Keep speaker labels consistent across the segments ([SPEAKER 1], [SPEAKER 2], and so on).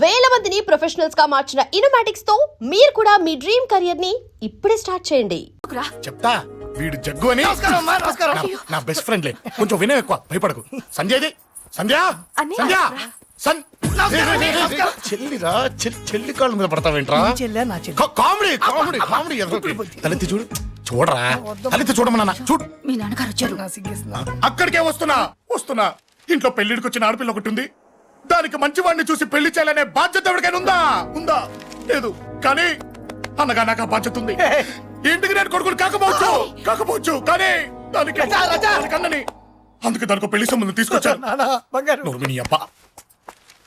[SPEAKER 1] వేల మందిని ప్రొఫెషనల్స్ గా మార్చిన ఇనోమాటిక్స్ తో మీరు కూడా మీ డ్రీమ్ కెరియర్ ని ఇప్పుడే స్టార్ట్ చేయండి.
[SPEAKER 2] చెప్తా వీడు జగ్గు అని నా బెస్ట్ ఫ్రెండ్ లే, కొంచెం వినయం ఎక్కువ, భయపడకు. సంధ్యది సంధ్య సంధ్య చెల్లిరా, చెల్లి కాళ్ళ మీద పడతావేంట్రా? Comedy comedy comedy. తలెత్తి చూడు, చూడరా, తలెత్తి చూడమన్నా. చూడు,
[SPEAKER 3] మీ నాన్నగారు వచ్చారు.
[SPEAKER 2] అక్కడికే వస్తున్నా వస్తున్నా. ఇంట్లో పెళ్లిడికి వచ్చిన ఆడపిల్ల ఒకటి ఉంది. దానికి మంచివాడిని చూసి పెళ్లి చేయాలనే బాధ్యత ఎవరికైనా ఉందా? ఉందా? లేదు. కానీ అన్నగా నాకు ఆ బాధ్యత ఉంది. ఇంటికి నేను కొడుకుని కాకపోవచ్చు కానీ దానికి అన్నని, అందుకే దానికి పెళ్లి సంబంధం తీసుకొచ్చాను. నీ అబ్బా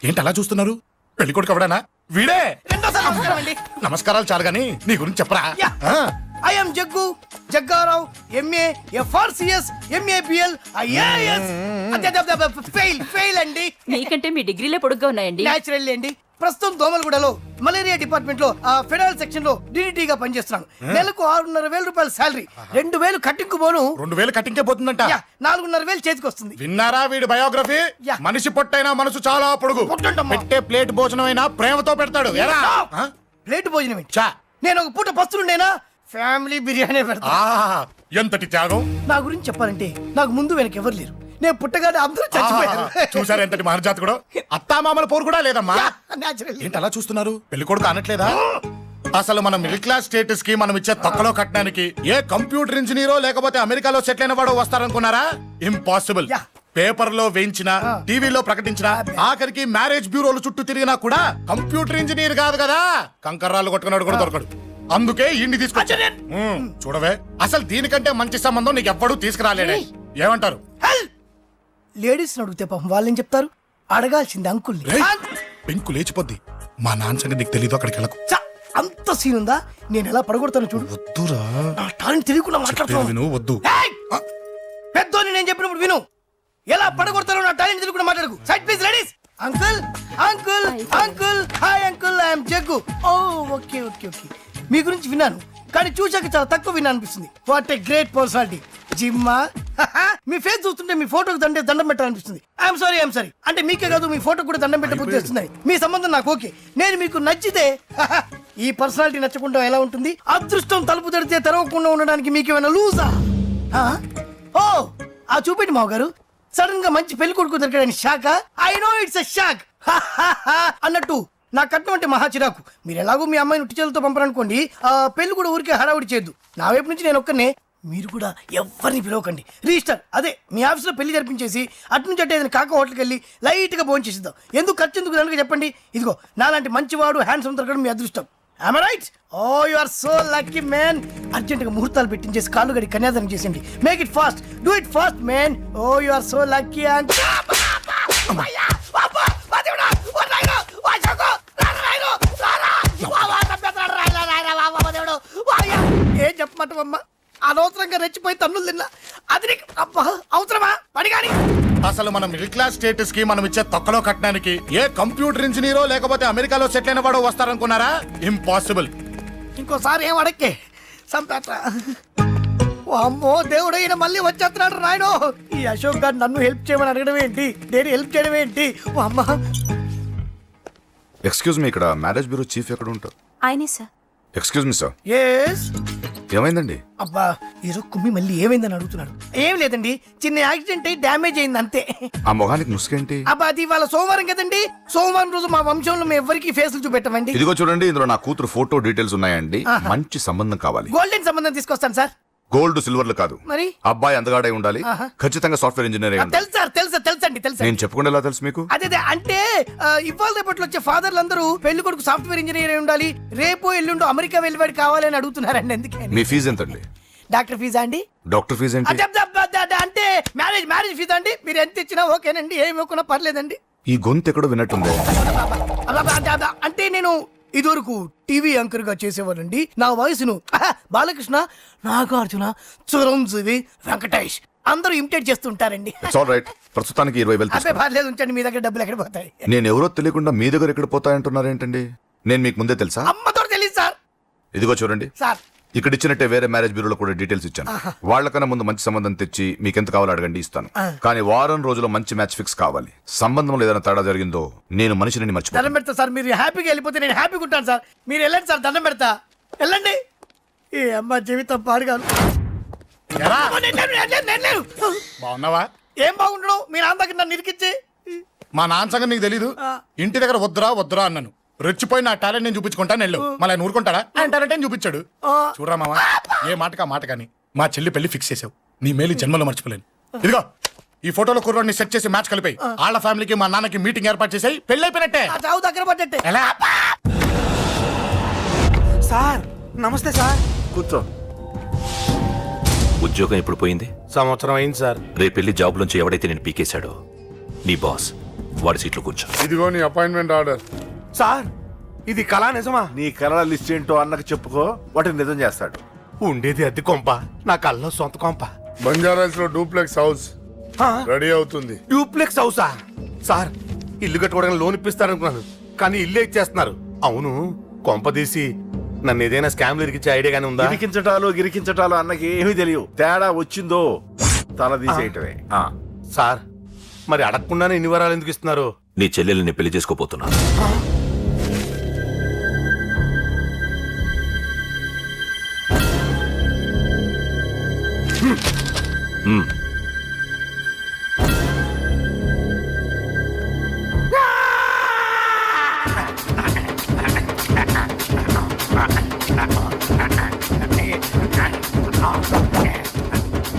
[SPEAKER 2] ఏంటి అలా చూస్తున్నారు? పెళ్లి కొడుకు ఎవడనా? వీడే. నమస్కారాలు చాలు గాని నీ గురించి చెప్పరా.
[SPEAKER 4] I am Jaggu, Jaggarao, MA, FRCS, MABL, IAS. Fail అండి.
[SPEAKER 3] మీకంటే మీ డిగ్రీలే పొడుగ్గా ఉన్నాయండి.
[SPEAKER 4] న్యాచురల్ అండి. ప్రస్తుతం దోమలగూడలో మలేరియా డిపార్ట్మెంట్ లో ఫెడరల్ సెక్షన్ లో DDT గా పనిచేస్తున్నాను. నెలకు 6,500 రూపాయల శాలరీ, 2,000 కట్టింగ్ పోను.
[SPEAKER 2] 2,000 కట్టింకే పోతుందంట.
[SPEAKER 4] 4,500 చేతికి వస్తుంది.
[SPEAKER 2] విన్నారా వీడి బయోగ్రఫీ? మనిషి పొట్టైనా మనసు చాలా పొడుగు. పెట్టే ప్లేట్ భోజనం అయినా ప్రేమతో పెడతాడు.
[SPEAKER 4] ప్లేట్ భోజనం ఏంటి? నేను ఒక పూట పస్తులుండేనా ఫ్యామిలీ బిర్యానీ పెడతా.
[SPEAKER 2] ఎంతటి త్యాగం!
[SPEAKER 4] నా గురించి చెప్పాలంటే నాకు ముందు వెనక ఎవరు లేరు. నేను పుట్టగానే అందరూ చచ్చిపోయారు.
[SPEAKER 2] చూసారు ఎంతటి మహర్జాత్ కూడా. అత్తామామల పోరు కూడా లేదమ్మా. ఏంటి అలా చూస్తున్నారు? పెళ్లి కొడుకు అనట్లేదా? అసలు మన మిడిల్ క్లాస్ స్టేటస్ కి మనం ఇచ్చే తక్కువలో కట్టడానికి ఏ కంప్యూటర్ ఇంజనీరో లేకపోతే అమెరికాలో సెటిల్ అయిన వాడు వస్తారనుకున్నారా? ఇంపాసిబుల్. పేపర్ లో వేయించిన, టీవీలో ప్రకటించిన, ఆఖరికి మ్యారేజ్ బ్యూరోలు చుట్టూ తిరిగినా కూడా కంప్యూటర్ ఇంజనీర్ కాదు కదా, కంకర్రాలు కొట్టుకున్నాడు కూడా దొరకడు. అందుకే ఇండి తీసుకొచ్చా. చూడవే, అసలు దీనికంటే మంచి సంబంధం నీకు ఎవ్వడూ తీసుకురాలేడే. ఏమంటారు?
[SPEAKER 4] లేడీస్ అడిగితే పాపం వాళ్ళేం చెప్తారు? అడగాల్సింది అంకుల్.
[SPEAKER 2] పెంకు లేచిపోద్ది. మా నాన్న సంగతి నీకు తెలీదు, అక్కడికి వెళ్ళకు.
[SPEAKER 4] అంత సీన్ ఉందా? నేను ఎలా పడగొడతాను చూడు.
[SPEAKER 2] వద్దురా,
[SPEAKER 4] నా టాలెంట్ తెలియకుండా మాట్లాడుతున్నావు.
[SPEAKER 2] వద్దు.
[SPEAKER 4] పెద్దోని నేను చెప్పినప్పుడు విను. ఎలా పడగొడతారో నా టాలెంట్ తెలియకుండా మాట్లాడకు. Side please ladies. Uncle uncle uncle, hi uncle, I'm Jaggu. Oh okay okay okay. మీ గురించి విన్నాను కానీ చూశాక చాలా తక్కువ విన్నా అనిపిస్తుంది. What a great personality. జిమ్మా, మీ ఫేస్ చూస్తుంటే మీ ఫోటోకి దండం పెట్టాలనిపిస్తుంది. I'm sorry. అంటే మీకే కాదు, మీ ఫోటో కూడా దండం పెట్టే బుద్ధి వస్తుంది. మీ సంబంధం నాకు ఓకే. నేను మీకు నచ్చితే ఈ పర్సనాలిటీ నచ్చకుండా ఎలా ఉంటుంది? అదృష్టం తలుపు తెరితే తెరవకుండా ఉండడానికి మీకేమైనా లూజా? ఓ ఆ చూపెట్టి మావ గారు. సడన్ గా మంచి పెళ్లి కొడుకు దొరికాడని shock. I know it's a shock అన్నట్టు నా కట్నం అంటే మహా చిరాకు. మీరు ఎలాగో మీ అమ్మాయిని ఉట్టిచేలతో పంపరనుకోండి, ఆ పెళ్లి కూడా ఊరికే హడావుడి చేయొద్దు. నా వైపు నుంచి నేను ఒక్కనే, మీరు కూడా ఎవరిని పిలవకండి. రిజిస్టర్ అదే మీ ఆఫీస్లో పెళ్లి జరిపించేసి అటు నుంచి అంటే ఏదైనా కాక హోటల్కి వెళ్ళి లైట్గా భోజనం చేసిద్దాం. ఎందుకు ఖర్చు ఎందుకు కనుక చెప్పండి. ఇదిగో నాలాంటి మంచివాడు హ్యాండ్సమ్ దొరకడం మీ అదృష్టం. Am I right? Oh, you are so lucky, man. అర్జెంటుగా ముహూర్తాలు పెట్టించేసి కాళ్ళు గడి కన్యాదానం చేసేయండి. Make it fast. Do it fast, man. Oh, you are so lucky. ఏం చెప్పమంటావమ్మా? అనవసరంగా రెచ్చిపోయి తన్నులు తిన్నా. అది నీకు అవసరమా? పడిగాని
[SPEAKER 2] అసలు మన మిడిల్ క్లాస్ స్టేటస్ కి మనం ఇచ్చే తక్కువలో కట్టడానికి ఏ కంప్యూటర్ ఇంజనీరో లేకపోతే అమెరికాలో సెటిల్ అయిన వాడు వస్తారనుకున్నారా? ఇంపాసిబుల్.
[SPEAKER 4] ఇంకోసారి ఏం అడక్కే సంపేట. అమ్మో దేవుడు, ఈయన మళ్ళీ వచ్చేస్తున్నాడు రాయడు. ఈ అశోక్ గారు నన్ను హెల్ప్ చేయమని అడగడం ఏంటి? నేను హెల్ప్ చేయడం ఏంటి? అమ్మ
[SPEAKER 5] ఎక్స్క్యూజ్ మీ, ఇక్కడ మ్యారేజ్ బ్యూరో చీఫ్ ఎక్కడ ఉంటారు?
[SPEAKER 3] ఆయనే sir.
[SPEAKER 5] Excuse me sir.
[SPEAKER 4] Yes.
[SPEAKER 5] ఏమైందండి?
[SPEAKER 4] అబ్బా ఈరోజు కుమ్మి మళ్ళీ ఏమైందని అడుగుతున్నాడు. ఏం లేదండి, చిన్న యాక్సిడెంట్ అయ్యి డ్యామేజ్ అయింది అంతే.
[SPEAKER 5] ఆ మొహానికి ముసుకేంటి?
[SPEAKER 4] అబ్బా అది ఇవాళ సోమవారం కదండి. సోమవారం రోజు మా వంశంలో మేము ఎవరికి ఫేస్లు చూపెట్టమండి.
[SPEAKER 5] ఇదిగో చూడండి, ఇందులో నా కూతురు ఫోటో డీటెయిల్స్ ఉన్నాయండి. మంచి సంబంధం కావాలి.
[SPEAKER 4] గోల్డెన్ సంబంధం తీసుకొస్తాను సార్.
[SPEAKER 5] గోల్డ్ సిల్వర్లు కాదు,
[SPEAKER 4] మరి
[SPEAKER 5] అబ్బాయి అందగాడై ఉండాలి. ఖచ్చితంగా సాఫ్ట్వేర్ ఇంజనీర్ అయి ఉండాలి.
[SPEAKER 4] తెలుసండి.
[SPEAKER 5] నేను చెప్పకుండా ఎలా తెలుసు మీకు?
[SPEAKER 4] అదే అంటే ఇవాళ రేపట్లో వచ్చే ఫాదర్లు అందరూ పెళ్లి కొడుకు సాఫ్ట్వేర్ ఇంజనీర్ అయి ఉండాలి, రేపు ఎల్లుండో అమెరికా వెళ్ళివాడు కావాలని అడుగుతున్నారండి. ఎందుకని?
[SPEAKER 5] మీ ఫీజు ఎంతండి?
[SPEAKER 4] డాక్టర్ ఫీజా అండి?
[SPEAKER 5] డాక్టర్ ఫీజు ఏంటి?
[SPEAKER 4] అంటే మ్యారేజ్ ఫీజా అండి. మీరు ఎంత ఇచ్చినా ఓకేనండి, ఏమి ఇవ్వకున్నా పర్లేదండి.
[SPEAKER 5] ఈ గొంతు ఎక్కడో విన్నట్టుంది.
[SPEAKER 4] అంటే నేను ఇదివరకు టీవీ యాంకర్ గా చేసేవాడండి. నా వయసును బాలకృష్ణ, నాగార్జున, చిరంజీవి, వెంకటేష్ అందరూ ఇమిటేట్ చేస్తుంటారండి.
[SPEAKER 5] ప్రస్తుతానికి 20,000.
[SPEAKER 4] పర్లేదు ఉంచండి, మీ దగ్గర డబ్బులు ఎక్కడ పోతాయి?
[SPEAKER 5] నేను ఎవరో తెలియకుండా మీ దగ్గర ఎక్కడ పోతాయంటున్నారు ఏంటండి? నేను మీకు ముందే తెలుసా?
[SPEAKER 4] అమ్మతో తెలియదు సార్.
[SPEAKER 5] ఇదిగో చూడండి
[SPEAKER 4] సార్,
[SPEAKER 5] ఇక్కడ ఇచ్చినట్టే వేరే మ్యారేజ్ బ్యూరోలో కూడా డీటెయిల్స్ ఇచ్చాను. వాళ్ళకన్నా ముందు మంచి సంబంధం తెచ్చి మీకెంత కావాలో అడగండి, ఇస్తాను. కానీ వారం రోజుల్లో మంచి మ్యాచ్ ఫిక్స్ కావాలి. సంబంధంలో ఏదైనా తేడా జరిగిందో నేను మనిషిని
[SPEAKER 4] దండం
[SPEAKER 5] మర్చిపోతాను.
[SPEAKER 4] పెడతా సార్, మీరు హ్యాపీగా వెళ్ళిపోతే నేను హ్యాపీగా ఉంటాను సార్. మీరు వెళ్ళండి సార్, దండం పెడతా, వెళ్ళండి. ఈ అమ్మ జీవితం పాడుగాను.
[SPEAKER 2] ఎలా
[SPEAKER 4] నేను లేను.
[SPEAKER 2] బాగున్నావా?
[SPEAKER 4] ఏం బాగుండడు, మీ నాన్న దగ్గర నన్ను ఇరికిచ్చి.
[SPEAKER 2] మా నాన్న సంగతి నీకు తెలీదు. ఇంటి దగ్గర వద్దురా వద్దురా అన్నాను. రెచ్చిపోయి నా టాలెంట్ నేను చూపించుకుంటాను వెళ్ళు. మళ్ళీ ఆయన ఊరుకుంటాడా? ఆయన టాలెంట్ అని చూపించాడు. చూడరా మావా, ఏ మాటకా మాట కానీ మా చెల్లి పెళ్లి ఫిక్స్ చేసావు. నీ మేలు జన్మలో మర్చిపోలేను. ఇదిగో ఈ ఫోటోలో కుర్రాడిని సెట్ చేసి మ్యాచ్ కలిపాయి. వాళ్ళ ఫ్యామిలీకి మా నాన్నకి మీటింగ్ ఏర్పాటు చేసాయి. పెళ్లి అయిపోయినట్టే.
[SPEAKER 4] ఆ చావు దగ్గర పడ్డట్టే.
[SPEAKER 2] ఎలా?
[SPEAKER 6] సార్ నమస్తే సార్.
[SPEAKER 7] కూర్చో.
[SPEAKER 8] ఉద్యోగం ఎప్పుడు పోయింది?
[SPEAKER 6] సంవత్సరం అయింది సార్.
[SPEAKER 8] రేపెళ్ళి జాబ్ నుంచి ఎవడైతే నేను పీకేశాడో నీ బాస్ వాడి సీట్లో కూర్చో.
[SPEAKER 2] ఇదిగో నీ అపాయింట్మెంట్ ఆర్డర్.
[SPEAKER 6] సార్ ఇది కళా నిజమా?
[SPEAKER 7] నీ కలల లిస్ట్ ఏంటో అన్నకు చెప్పుకో, వాటిని నిజం చేస్తాడు.
[SPEAKER 6] ఉండేది అద్దె కొంప, నా కళ్ళలో సొంత కొంప.
[SPEAKER 2] బంజారాస్ లో డూప్లెక్స్ హౌస్ రెడీ అవుతుంది.
[SPEAKER 6] డూప్లెక్స్ హౌసా? సార్ ఇల్లు కట్టుకోవడానికి లోన్ ఇప్పిస్తారనుకున్నాను, కానీ ఇల్లే ఇచ్చేస్తున్నారు. అవును, కొంప తీసి నన్ను ఏదైనా స్కామ్లు ఇరికించే ఐడియా గానీ ఉందా?
[SPEAKER 7] గిరికించటాలు గిరికించటాలు అన్నకి ఏమీ తెలియవు. తేడా వచ్చిందో తల తీసేయటమే.
[SPEAKER 6] సార్ మరి అడగకుండానే ఇన్ని వరాలు ఎందుకు ఇస్తున్నారు?
[SPEAKER 8] నీ చెల్లెల్ని పెళ్లి చేసుకోపోతున్నా.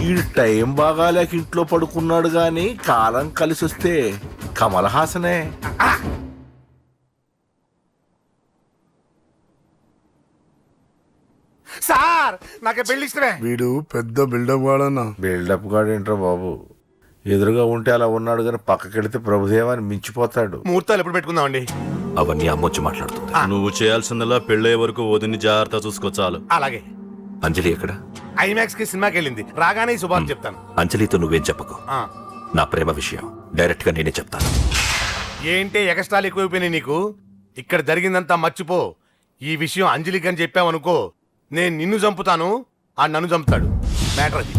[SPEAKER 7] ఈ టైం బాగాలేక ఇంట్లో పడుకున్నాడు గాని కాలం కలిసి వస్తే కమల్ హాసనే.
[SPEAKER 6] సార్ నాకే పెళ్లి ఇష్టమే.
[SPEAKER 2] వీడు పెద్ద బిల్డప్ వాడన్నా.
[SPEAKER 7] బిల్డప్ గాడేంట్రా బాబు, ఎదురుగా ఉంటే అలా ఉన్నాడు గాని పక్కకెడితే ప్రభుదేవాన్ని మించిపోతాడు.
[SPEAKER 6] ముహూర్తాలు ఎప్పుడు పెట్టుకుందామండి?
[SPEAKER 8] అవన్నీ అమ్మొచ్చి మాట్లాడుతుంది.
[SPEAKER 9] నువ్వు చేయాల్సిందల్లా పెళ్ళయ్యే వరకు వదిని జాగ్రత్త చూసుకో చాలు.
[SPEAKER 6] అలాగే.
[SPEAKER 8] అంజలి ఎక్కడ?
[SPEAKER 6] ఐమాక్స్ కి సినిమాకి వెళ్ళింది, రాగానే ఈ శుభాన్ని చెప్తాను.
[SPEAKER 8] అంజలితో నువ్వేం చెప్పకు.
[SPEAKER 6] ఆ.
[SPEAKER 8] నా ప్రేమ విషయం డైరెక్ట్ గా నేనే చెప్తాను.
[SPEAKER 6] ఏంటి ఎగస్ట్రాలు ఎక్కువైపోయినాయి నీకు? ఇక్కడ జరిగిందంతా మర్చిపో. ఈ విషయం అంజలికి అని చెప్పావనుకో, నేను నిన్ను చంపుతాను, ఆ నన్ను చంపుతాడు. మ్యాటర్ అది.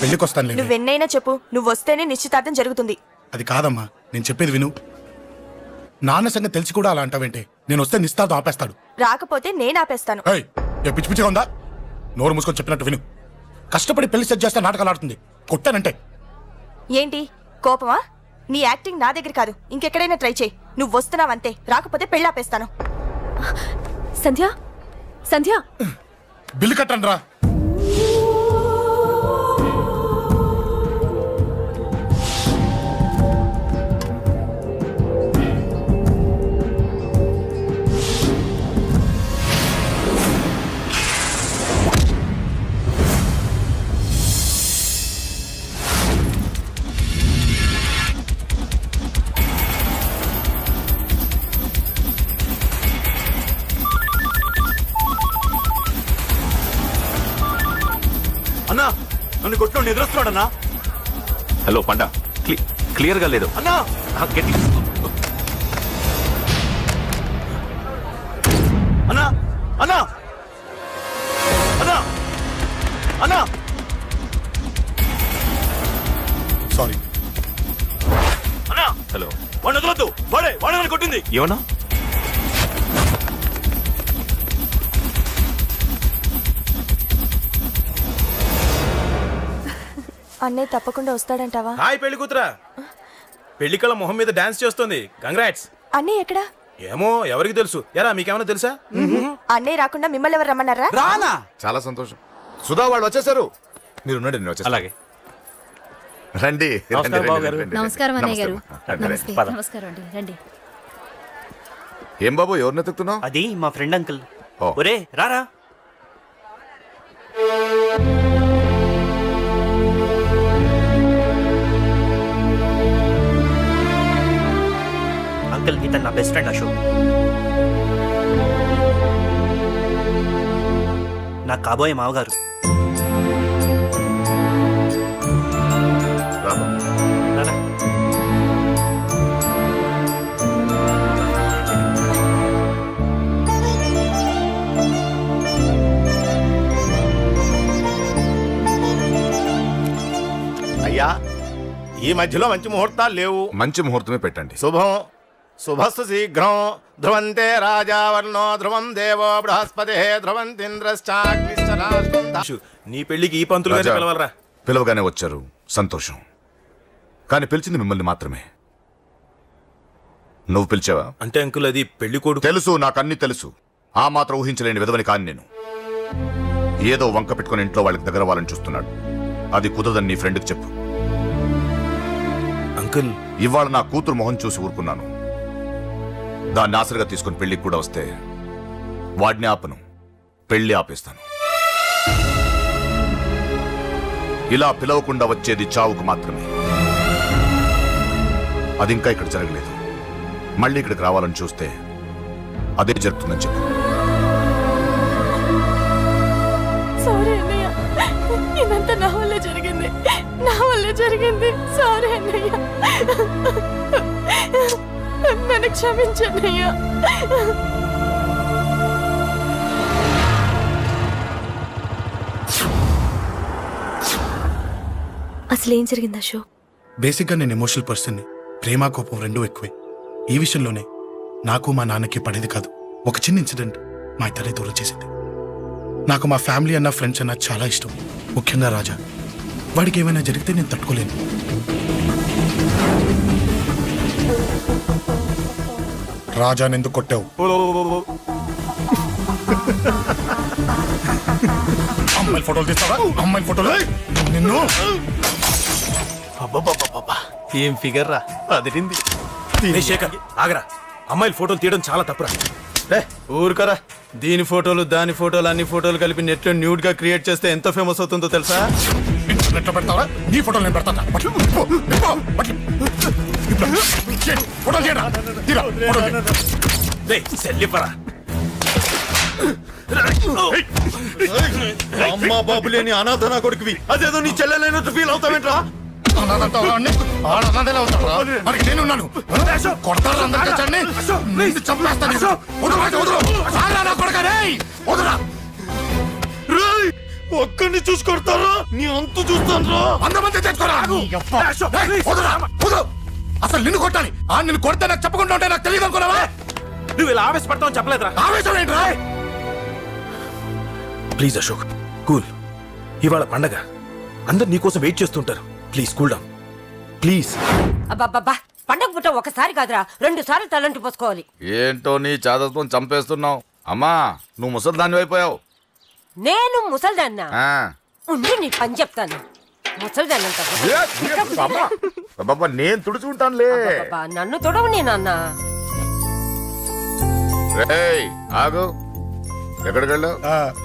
[SPEAKER 2] పెళ్లికి వస్తాను.
[SPEAKER 10] నువ్వెన్నైనా చెప్పు, నువ్వు వస్తేనే నిశ్చితార్థం జరుగుతుంది.
[SPEAKER 2] అది కాదమ్మా, నేను చెప్పేది విను. నాన్న సంగతి తెలిసి కూడా అలా అంటావేంటే? నేను వస్తే నిస్తార్థం ఆపేస్తాడు.
[SPEAKER 10] రాకపోతే నేను ఆపేస్తాను.
[SPEAKER 2] ఏయ్, ఏ పిచ్చి పిచ్చిగా ఉందా? నోరు మూసుకొని చెప్పినట్టు విను. కష్టపడి పెళ్లి సెట్ చేస్తే నాటకాలు ఆడుతుంది. కొట్టానంటే
[SPEAKER 10] ఏంటి కోపమా? నీ యాక్టింగ్ నా దగ్గర కాదు, ఇంకెక్కడైనా ట్రై చేయి. నువ్వు వస్తున్నావంతే, రాకపోతే పెళ్ళి ఆపేస్తాను. సంధ్య, సంధ్య,
[SPEAKER 2] బిల్లు కట్టండి రా.
[SPEAKER 9] అన్నా నన్ను కొట్టు ఎదురొస్తున్నాడన్నా.
[SPEAKER 8] హలో పండా, క్లియర్ గా లేదు
[SPEAKER 9] అన్నా
[SPEAKER 8] గట్టి.
[SPEAKER 9] అన్నా అన్నా అన్నా అన్నా
[SPEAKER 2] సారీ.
[SPEAKER 9] అన్నా
[SPEAKER 8] హలో,
[SPEAKER 9] వాడిని వదలొద్దు. వాడే నన్ను కొట్టింది.
[SPEAKER 8] ఏమన్నా?
[SPEAKER 10] అన్నయ్య తప్పకుండా వస్తాడంటావా?
[SPEAKER 9] హాయ్ పెళ్లి కూతురా. పెళ్లి కళ మొహం మీద డాన్స్ చేస్తుంది. కంగ్రాట్స్.
[SPEAKER 10] అన్నయ్య ఎక్కడా?
[SPEAKER 9] ఏమో ఎవరికి తెలుసు. ఎరా మీకేమైనా తెలుసా?
[SPEAKER 10] అన్నయ్య రాకుండా మిమ్మల్ని ఎవరు రమ్మన్నారా?
[SPEAKER 9] రానా?
[SPEAKER 5] చాలా సంతోషం. సుధా వాళ్ళు వచ్చేసారు. మీరు ఉండండి, నేను వచ్చేస్తాను.
[SPEAKER 8] అలాగే.
[SPEAKER 5] రండి.
[SPEAKER 9] నమస్కారం బాబు గారు.
[SPEAKER 3] నమస్కారం అన్నయ్య గారు.
[SPEAKER 5] నమస్తే.
[SPEAKER 3] నమస్కారం అండి, రండి.
[SPEAKER 5] ఏం బాబు, ఎవరిని ఎత్తుకుతున్నావు?
[SPEAKER 11] అది మా ఫ్రెండ్ అంకుల్.
[SPEAKER 5] ఓ.
[SPEAKER 11] ఒరే రారా. అంకుల్ ఇతను నా బెస్ట్ ఫ్రెండ్ అశోక్. నా కాబోయే మావగారు.
[SPEAKER 5] రా బాబు.
[SPEAKER 11] రారా.
[SPEAKER 9] ఈ మధ్యలో మంచి ముహూర్తాలు లేవు.
[SPEAKER 5] మంచి ముహూర్తమే పెట్టండి.
[SPEAKER 9] శుభం శుభస్సు శీఘ్రం ధ్రువంతే రాజావర్ణో ధ్రువం దేవో బృహస్పతి ధ్రువంతింద్రశ్చాగ్నిశ్చరాష్ట్రం.
[SPEAKER 7] నీ పెళ్లికి ఈ పంతులు గారిని
[SPEAKER 5] రాజా,
[SPEAKER 7] పిలవాలరా.
[SPEAKER 5] పిలవగానే వచ్చారు, సంతోషం. కానీ పిలిచింది మిమ్మల్ని మాత్రమే. నువ్వు పిలిచావా?
[SPEAKER 7] అంటే అంకుల్ అది పెళ్లి కొడుకు.
[SPEAKER 5] తెలుసు, నాకన్నీ తెలుసు. ఆ మాత్రం ఊహించలేని విధవని కాని నేను. ఏదో వంక పెట్టుకుని ఇంట్లో వాళ్ళకి దగ్గర వాళ్ళని చూస్తున్నాడు. అది కుదరదని నీ ఫ్రెండ్కి చెప్పు.
[SPEAKER 7] అంకుల్
[SPEAKER 5] ఇవాళ నా కూతురు మొహం చూసి ఊరుకున్నాను. దాన్ని ఆసరిగా తీసుకుని పెళ్లికి కూడా వస్తే వాడిని ఆపను, పెళ్లి ఆపేస్తాను. ఇలా పిలవకుండా వచ్చేది చావుకు మాత్రమే. అది ఇంకా ఇక్కడ జరగలేదు. మళ్ళీ ఇక్కడికి రావాలని చూస్తే అదే జరుగుతుందని చెప్పు.
[SPEAKER 10] సారీ అన్నయ్య, ఇదంతా నా వల్లే జరిగింది, నా వల్లే జరిగింది. సారీ అన్నయ్య, నన్ను క్షమించన్నయ్య. అసలు ఏం జరిగింది అశోక్?
[SPEAKER 2] బేసిక్గా నేను ఎమోషనల్ పర్సన్ని. ప్రేమ కోపం రెండూ ఎక్కువే. ఈ విషయంలోనే నాకు మా నాన్నకి పడేది కాదు. ఒక చిన్న ఇన్సిడెంట్ మా ఇద్దరే దూరం చేసింది. నాకు మా ఫ్యామిలీ అన్న ఫ్రెండ్స్ అన్న చాలా ఇష్టం, ముఖ్యంగా రాజా. వాడికి ఏమైనా జరిగితే నేను తట్టుకోలేను. రాజాని ఎందుకు కొట్టావు? అమ్మాయిల ఫోటోలు తీస్తావా? అమ్మాయిల ఫోటోలు నిన్ను.
[SPEAKER 7] అబ్బబ్బబ్బబ్బబ్బా, ఏం ఫిగర్ రా, అదిరింది. శేఖర్ ఆగరా, అమ్మాయిల ఫోటోలు తీయడం చాలా తప్పురా.
[SPEAKER 9] ఊరుకరా, దీని ఫోటోలు దాని ఫోటోలు అన్ని ఫోటోలు కలిపి నెట్ లో న్యూడ్ గా క్రియేట్ చేస్తే ఎంత ఫేమస్ అవుతుందో తెలుసా?
[SPEAKER 2] ఇంటర్నెట్ లో పెడతావా? నీ ఫోటోలు నేను పెడతా. ఫోటోలు తీయరా, తీరా ఫోటోలు తీ.
[SPEAKER 7] సెల్లిపరా.
[SPEAKER 9] అమ్మా బాబు లేని అనాథనా కొడుకువి, అదేదో నీ చెల్లెలైనట్టు ఫీల్ అవుతావేంట్రా?
[SPEAKER 2] నేనున్నాను. కొడతారు అందరికీ చండి. నిన్ను చంపేస్తాను.
[SPEAKER 9] ఒక్కడిని చూసుకొడతారా? నీ అంతు చూస్తాను.
[SPEAKER 2] అందమంది తెచ్చుకోరా. అసలు నిన్ను కొట్టాలి. నిన్ను కొడితే నాకు చెప్పకుండా ఉంటే నాకు తెలియదు అనుకున్నావా?
[SPEAKER 7] నువ్వు ఇలా ఆవేశపడతావు చెప్పలేదురా.
[SPEAKER 2] ఆవేశం ఏంట్రా?
[SPEAKER 7] Please Ashok, cool. ఇవాళ పండగ, అందరు నీకోసం వెయిట్ చేస్తుంటారు. Please cool down, please.
[SPEAKER 10] అబ్బబ్బబ్బా, పండగ పుట్ట ఒకసారి కాదురా, 2 సార్లు తలంటి పోసుకోవాలి.
[SPEAKER 5] ఏంటో నీ చాదత్వం చంపేస్తున్నావు. అమ్మా, నువ్వు ముసలిదాన్ని అయిపోయావు.
[SPEAKER 10] నేను ముసల్దాన్నా? ఉండి నీ పని చెప్తాను. ముసల్దాన్నంత
[SPEAKER 5] నేను తుడుచుకుంటానులే.
[SPEAKER 10] నన్ను తొడవు నేనన్న.
[SPEAKER 5] రేయ్ ఆగు, ఎక్కడికి వెళ్ళావు?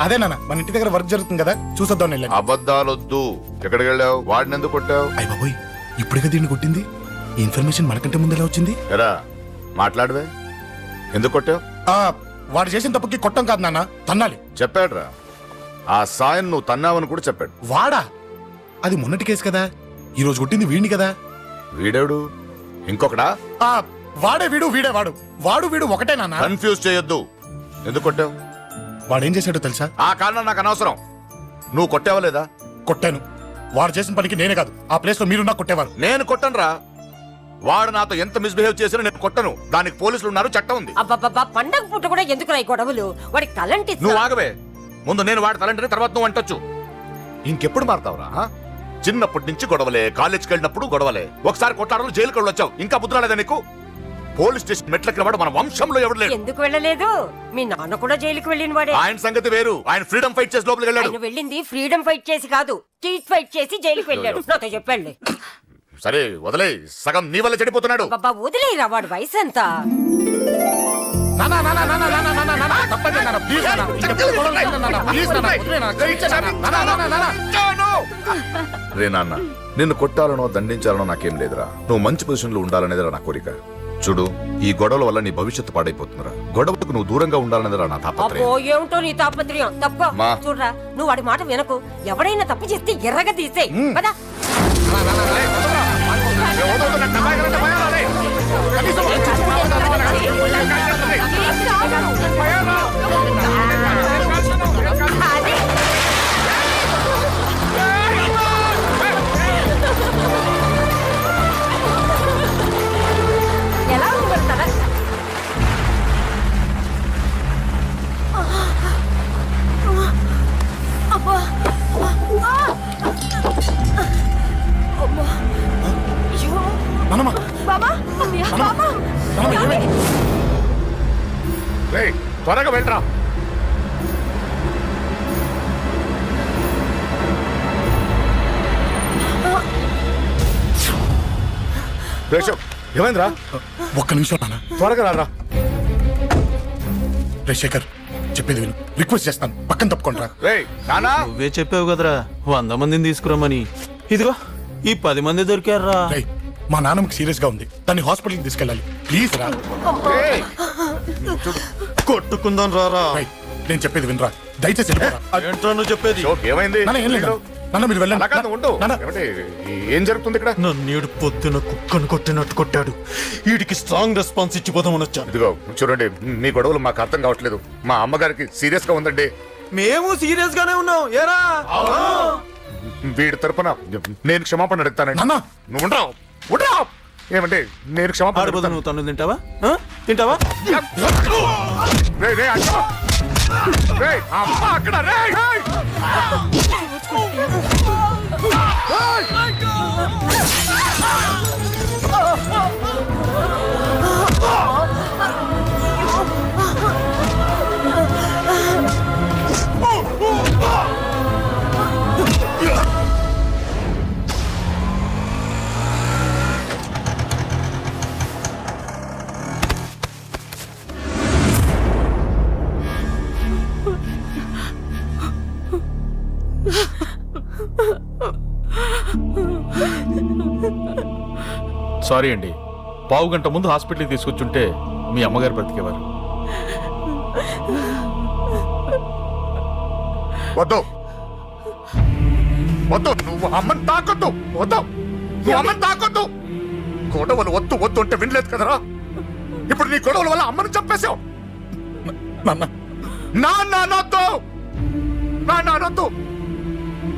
[SPEAKER 2] అదే నాన్న, మన ఇంటి దగ్గర వర్క్ జరుగుతుంది కదా, చూసొద్దాం వెళ్ళాను.
[SPEAKER 5] అబద్ధాలొద్దు. ఎక్కడికి వెళ్ళావు? వాడిని ఎందుకు కొట్టావు?
[SPEAKER 2] అయ్య బాబోయ్, ఇప్పుడుగా దీన్ని కొట్టింది. ఈ ఇన్ఫర్మేషన్ మనకంటే ముందు ఎలా వచ్చింది?
[SPEAKER 5] ఎరా మాట్లాడవే, ఎందుకు కొట్టావు?
[SPEAKER 2] వాడు చేసిన తప్పుకి కొట్టం కాదు నాన్న, తన్నాలి.
[SPEAKER 5] చెప్పాడురా, ఆ సాయం నువ్వు తన్నావని కూడా చెప్పాడు.
[SPEAKER 2] వాడా? అది మొన్నటి కేసు కదా, ఈ రోజు కొట్టింది వీడిని కదా.
[SPEAKER 5] వీడేడు ఇంకొకడా?
[SPEAKER 2] వాడే వీడు, వీడే వాడు. వాడు వీడు ఒకటే నాన్న.
[SPEAKER 5] కన్ఫ్యూజ్ చేయొద్దు. ఎందుకు కొట్టావు?
[SPEAKER 2] వాడేం చేశాడో తెలుసా?
[SPEAKER 5] ఆ కారణం నాకు అనవసరం. నువ్వు కొట్టావా లేదా?
[SPEAKER 2] కొట్టాను. వాడు చేసిన పనికి నేనే కాదు, ఆ ప్లేస్ లో మీరున్నా కొట్టేవారు.
[SPEAKER 5] నేను కొట్టనురా. వాడు నాతో ఎంత మిస్బిహేవ్ చేసినా నేను కొట్టను. దానికి పోలీసులు ఉన్నారు, చట్టం ఉంది.
[SPEAKER 10] అబ్బబ్బబ్బా, పండగ పుట్ట కూడా ఎందుకు రాయి గొడవలు? వాడికి తలంటి.
[SPEAKER 5] నువ్వు ఆగవే. ముందు నేను వాడి తలంటే తర్వాత నువ్వు అంటొచ్చు. ఇంకెప్పుడు మారుతావురా? చిన్నప్పటి నుంచి గొడవలే, కాలేజ్కి వెళ్ళినప్పుడు గొడవలే. ఒకసారి కొట్లాడలు జైలుకి వెళ్ళొచ్చావు, ఇంకా బుద్ధి నీకు? పోలీస్ స్టేషన్ మెట్లకి వాడు మన వంశంలో ఎవరు లేరు.
[SPEAKER 10] ఎందుకు వెళ్ళలేదు? మీ నాన్న కూడా జైలుకి వెళ్ళిన వాడే.
[SPEAKER 5] ఆయన సంగతి వేరు. ఆయన ఫ్రీడమ్ ఫైట్ చేసి లోపలికి వెళ్ళాడు.
[SPEAKER 10] ఆయన వెళ్ళింది ఫ్రీడమ్ ఫైట్ చేసి కాదు, స్ట్రీట్ ఫైట్ చేసి జైలుకి వెళ్ళాడు. నాతో చెప్పండి.
[SPEAKER 5] సరే వదిలే, సగం నీ వల్ల చెడిపోతున్నాడు.
[SPEAKER 10] బాబా వదిలేరా, వాడు వయసు ఎంత?
[SPEAKER 5] రే నాన్న, నిన్ను కొట్టాలనో దండించాలనో నాకేం లేదురా. నువ్వు మంచి పొజిషన్ లో ఉండాలనేదిరా నా కోరిక. చూడు, ఈ గొడవల వల్ల నీ భవిష్యత్తు పాడైపోతుందిరా. గొడవకు నువ్వు దూరంగా ఉండాలనేదిరా నా తాపత్రయం.
[SPEAKER 10] అబ్బో, ఏమిటో నీ తాపత్రయం. తప్ప చూడరా, నువ్వు వాడి మాట వినకు. ఎవడైనా తప్పు చేస్తే ఎర్రగా తీసేయ్. పదా.
[SPEAKER 5] త్వరగా వెళ్ళరా. రేషవ్, ఏమైందిరా?
[SPEAKER 2] ఒక్క నిమిషం నాన్న.
[SPEAKER 5] త్వరగా రారా.
[SPEAKER 2] రే శేఖర్, చెప్పేది విను. రిక్వెస్ట్ చేస్తాను, పక్కన తప్పుకుంటారా.
[SPEAKER 5] రేయ్ నానా,
[SPEAKER 9] నువ్వే చెప్పావు కదరా 100 మందిని తీసుకురమ్మని. ఇదిగో ఈ 10 మంది దొరికారా.
[SPEAKER 2] రేయ్, మా నాన్నకి సీరియస్ గా ఉంది, దాన్ని హాస్పిటల్కి తీసుకెళ్ళాలి. ప్లీజ్ రా.
[SPEAKER 5] రేయ్,
[SPEAKER 9] కొట్టుకుందాం రారా.
[SPEAKER 2] రేయ్, నేను చెప్పేది వినరా, దయచేసి వెళ్ళిపోరా.
[SPEAKER 9] ఏంట్రా నువ్వు చెప్పేది?
[SPEAKER 5] అశోక్, ఏమైంది?
[SPEAKER 2] నాన్న, ఏం లేదు. నాన్న, మీరు వెళ్ళండి.
[SPEAKER 5] అలా కాదు, ఉండు.
[SPEAKER 2] నాన్న.
[SPEAKER 5] ఏమంటే, ఏం జరుగుతుంది ఇక్కడ?
[SPEAKER 9] నన్నేడు పొద్దున కుక్కను కొట్టినట్టు కొట్టాడు. వీడికి స్ట్రాంగ్ రెస్పాన్స్ ఇచ్చిపోదామని వచ్చాను.
[SPEAKER 5] ఇదిగో చూడండి, మీ గొడవలు మాకు అర్థం కావట్లేదు. మా అమ్మగారికి సీరియస్ గా ఉందండి.
[SPEAKER 9] మేము సీరియస్ గానే ఉన్నాం. ఏరా
[SPEAKER 5] వీడి తరపున నేను క్షమాపణ అడుగుతానండి.
[SPEAKER 2] నాన్న.
[SPEAKER 5] నువ్వు ఉండరావు, ఉండరావు. ఏమంటే నేను క్షమాపణ
[SPEAKER 9] ఆడబోదు.
[SPEAKER 5] అడుగుతాను.
[SPEAKER 9] నువ్వు తను తింటావా? ఆ? తింటావా?
[SPEAKER 5] రేయ్, రేయ్, అక్క. రేయ్, అమ్మ అక్కడ. రేయ్, రేయ్.
[SPEAKER 12] సారీ అండి, పావు గంట ముందు హాస్పిటల్కి తీసుకొచ్చుంటే మీ అమ్మగారు బ్రతికేవారు.
[SPEAKER 5] వద్దు, వద్దు, నువ్వు అమ్మని తాకొద్దు. వద్దు, నువ్వు అమ్మని తాకొద్దు. గొడవలు వద్దు వద్దు అంటే వినలేదు కదరా. ఇప్పుడు నీ గొడవల వల్ల అమ్మని చంపేశావు.
[SPEAKER 2] నాన్న,
[SPEAKER 5] నాన్నొద్దు, నాన్నొద్దు.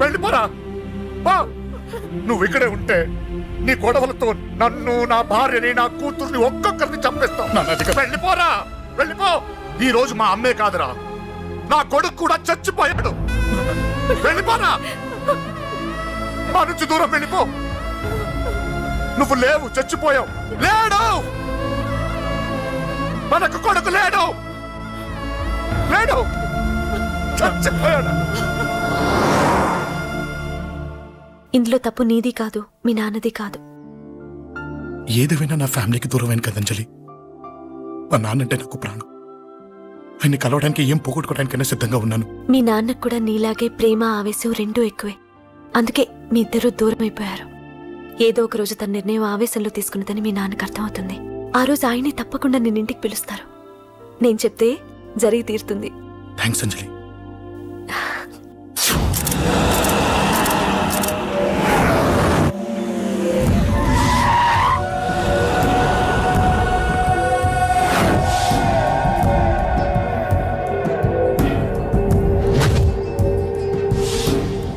[SPEAKER 5] వెళ్ళిపోరా. పో. నువ్వు ఇక్కడే ఉంటే నీ గొడవలతో నన్ను, నా భార్యని, నా కూతుర్ని ఒక్కొక్కరిని చంపేస్తావు. వెళ్ళిపోరా, వెళ్ళిపో. ఈ రోజు మా అమ్మే కాదురా, నా కొడుకు కూడా చచ్చిపోయాడు. వెళ్ళిపోరా, మా నుంచి దూరం వెళ్ళిపో. నువ్వు లేవు, చచ్చిపోయావు. లేడు, మనకు కొడుకు లేడు, లేడు, చచ్చిపోయాడు.
[SPEAKER 3] ఇందులో తప్పు నీది కాదు, మీ నాన్నది కాదు.
[SPEAKER 2] ఏదేమైనా నా ఫ్యామిలీకి దూరమైన కదా అంజలి. మా నాన్నంటే నాకు ప్రాణం. ఆయన్ని కలవడానికి ఏం పోగొట్టుకోవడానికైనా సిద్ధంగా ఉన్నాను.
[SPEAKER 3] మీ నాన్నకు కూడా నీలాగే ప్రేమ, ఆవేశం రెండూ ఎక్కువే. అందుకే మీ ఇద్దరూ దూరం అయిపోయారు. ఏదో ఒక రోజు తన నిర్ణయం ఆవేశంలో తీసుకున్నదని మీ నాన్నకు అర్థమవుతుంది. ఆ రోజు ఆయనే తప్పకుండా నిన్న ఇంటికి పిలుస్తారు. నేను చెప్తే జరిగి తీరుతుంది.
[SPEAKER 2] థ్యాంక్స్ అంజలి.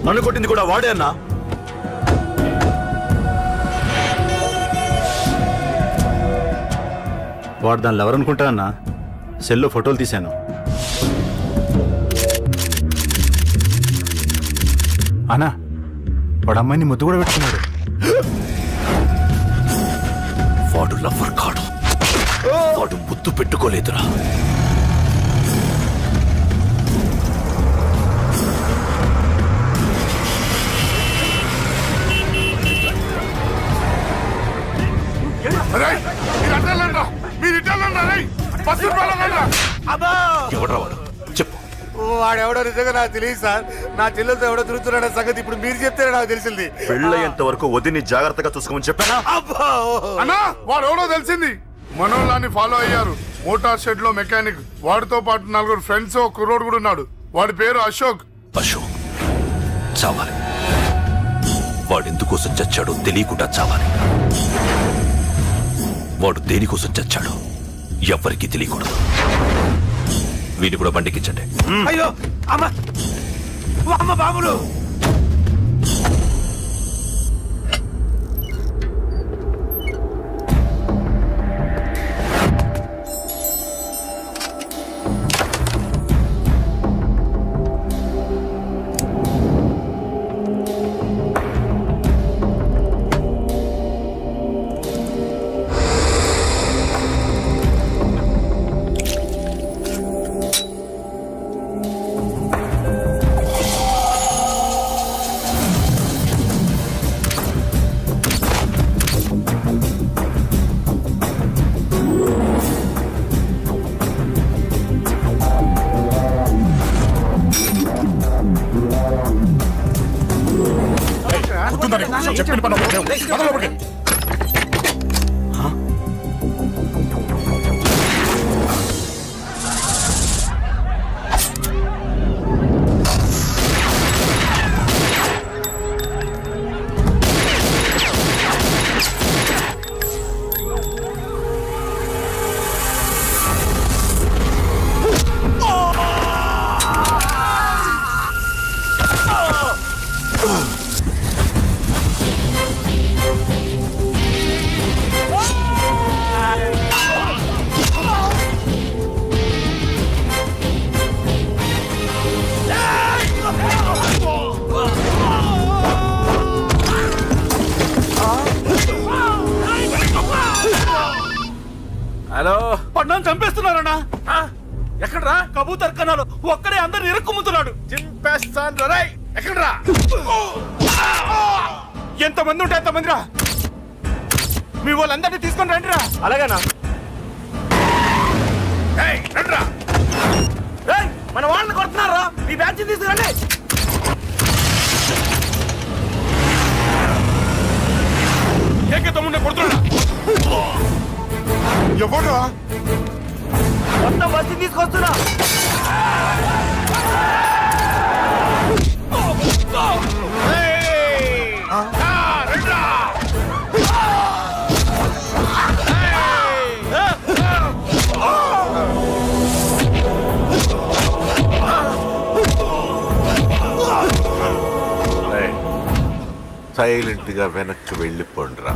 [SPEAKER 9] నన్ను కొట్టింది కూడా వాడే అన్నా.
[SPEAKER 11] వాడు దానిలో ఎవరనుకుంటా అన్న, సెల్లో ఫోటోలు తీశాను. అన్నా, వాడు అమ్మాయిని ముద్దు కూడా పెట్టుకున్నాడు.
[SPEAKER 8] వాడు లవ్వర్ కాడు, వాడు ముద్దు పెట్టుకోలేదురా.
[SPEAKER 5] రేయ్, మీరు అడ్డాలండ్రా, మీరు ఇడ్డాలండ్రా. రేయ్, బస్సు వెళ్ళాలండ్రా.
[SPEAKER 8] ఎవడ్రా వాడు? చెప్పు.
[SPEAKER 6] వాడెవడో నిజంగా నాకు తెలియదు సార్. నా చెల్లెలతో ఎవడో తిరుగుతున్నాడనే సంగతి ఇప్పుడు మీరు చెప్తేనే నాకు తెలిసింది.
[SPEAKER 8] పెళ్ళయ్యేంత వరకు వదిని జాగ్రత్తగా చూసుకోమని చెప్పానా?
[SPEAKER 2] అన్నా, వాడు ఎవడో తెలిసింది. మనోళ్ళని ఫాలో అయ్యారు. మోటార్ షెడ్ లో మెకానిక్, వాడితో పాటు 4 ఫ్రెండ్స్, ఒక కుర్రోడు కూడా ఉన్నాడు. వాడి పేరు అశోక్.
[SPEAKER 8] అశోక్ చావాలి. వాడెందుకోసం చచ్చాడో తెలియకుండా చావాలి. వాడు దేనికోసం చచ్చాడో ఎవ్వరికీ తెలియకూడదు. వీడిని కూడా బండికించండి.
[SPEAKER 4] అయ్యో అమ్మ, అమ్మ బాబులు.
[SPEAKER 2] తీసుకుని పని లోపలికి.
[SPEAKER 7] హలో,
[SPEAKER 12] పడ్డాను చంపేస్తున్నారన్నా.
[SPEAKER 7] ఎక్కడ్రా?
[SPEAKER 12] కబూతర్ కన్నాలు ఒక్కడే అందరు ఇరుక్కుమ్ముతున్నాడు.
[SPEAKER 7] చింపేస్తాను రేయ్. ఎక్కడ్రా?
[SPEAKER 12] ఎంతమంది ఉంటే అంతమంది రా. మీ వాళ్ళందరినీ తీసుకొని రండి రా. అలాగేనా?
[SPEAKER 4] మన వాళ్ళని కొడుతున్నారా? మీ బ్యాచ్ తీసుకురండి.
[SPEAKER 12] ఏకే తమ్ముడే కొడుతున్నా.
[SPEAKER 2] ఎవరు
[SPEAKER 4] మొత్తం బస్సు తీసుకొస్తున్నా.
[SPEAKER 7] సైలెంట్ గా వెనక్కి వెళ్ళిపోండిరా.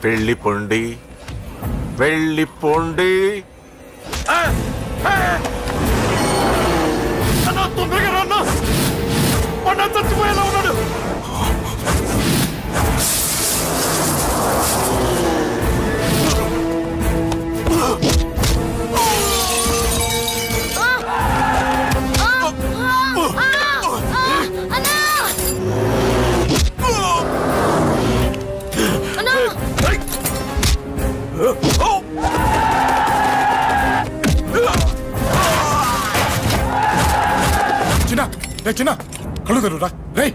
[SPEAKER 7] వెళ్ళిపోండి, వెళ్ళిపోండి.
[SPEAKER 12] తొందరగా రా. పడ్డా చచ్చిపోయేలా ఉన్నాడు.
[SPEAKER 2] చిన్న కళ్ళు తెరురా రే.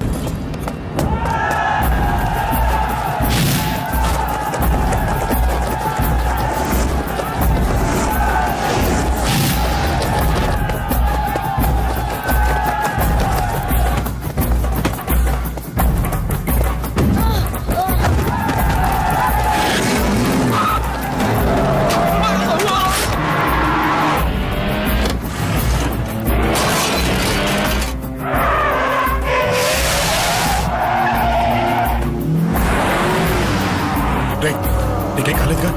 [SPEAKER 2] నీకేం కాలేదుగా?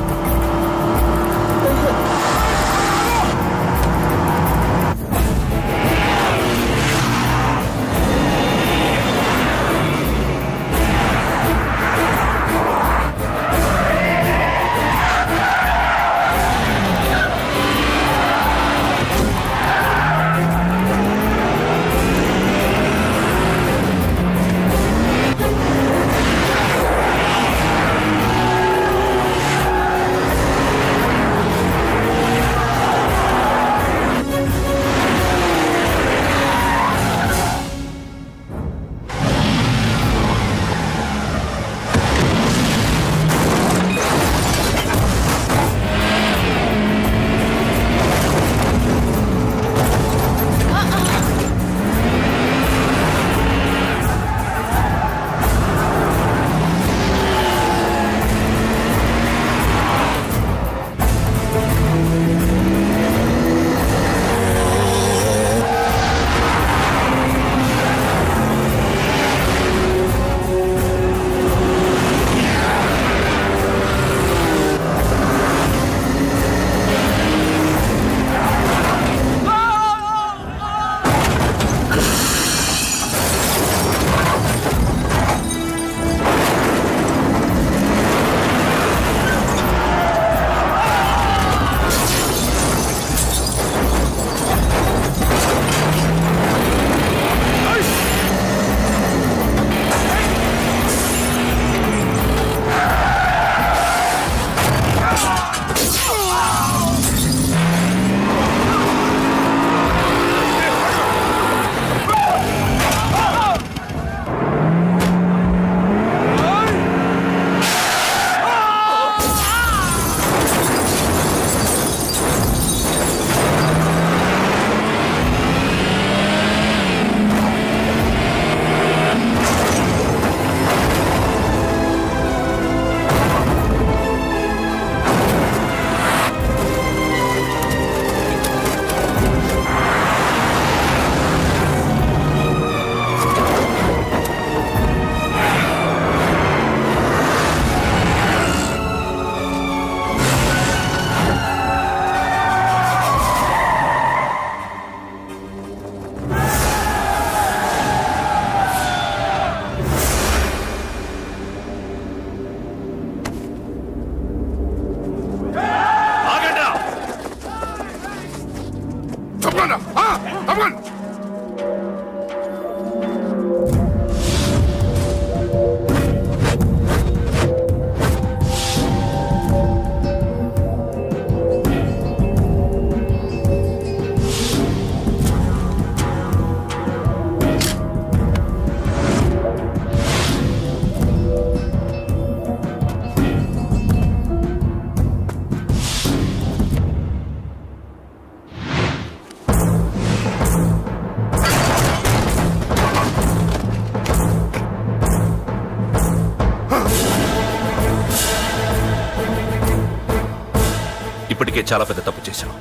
[SPEAKER 8] ఇప్పటికే చాలా పెద్ద తప్పు చేశావు.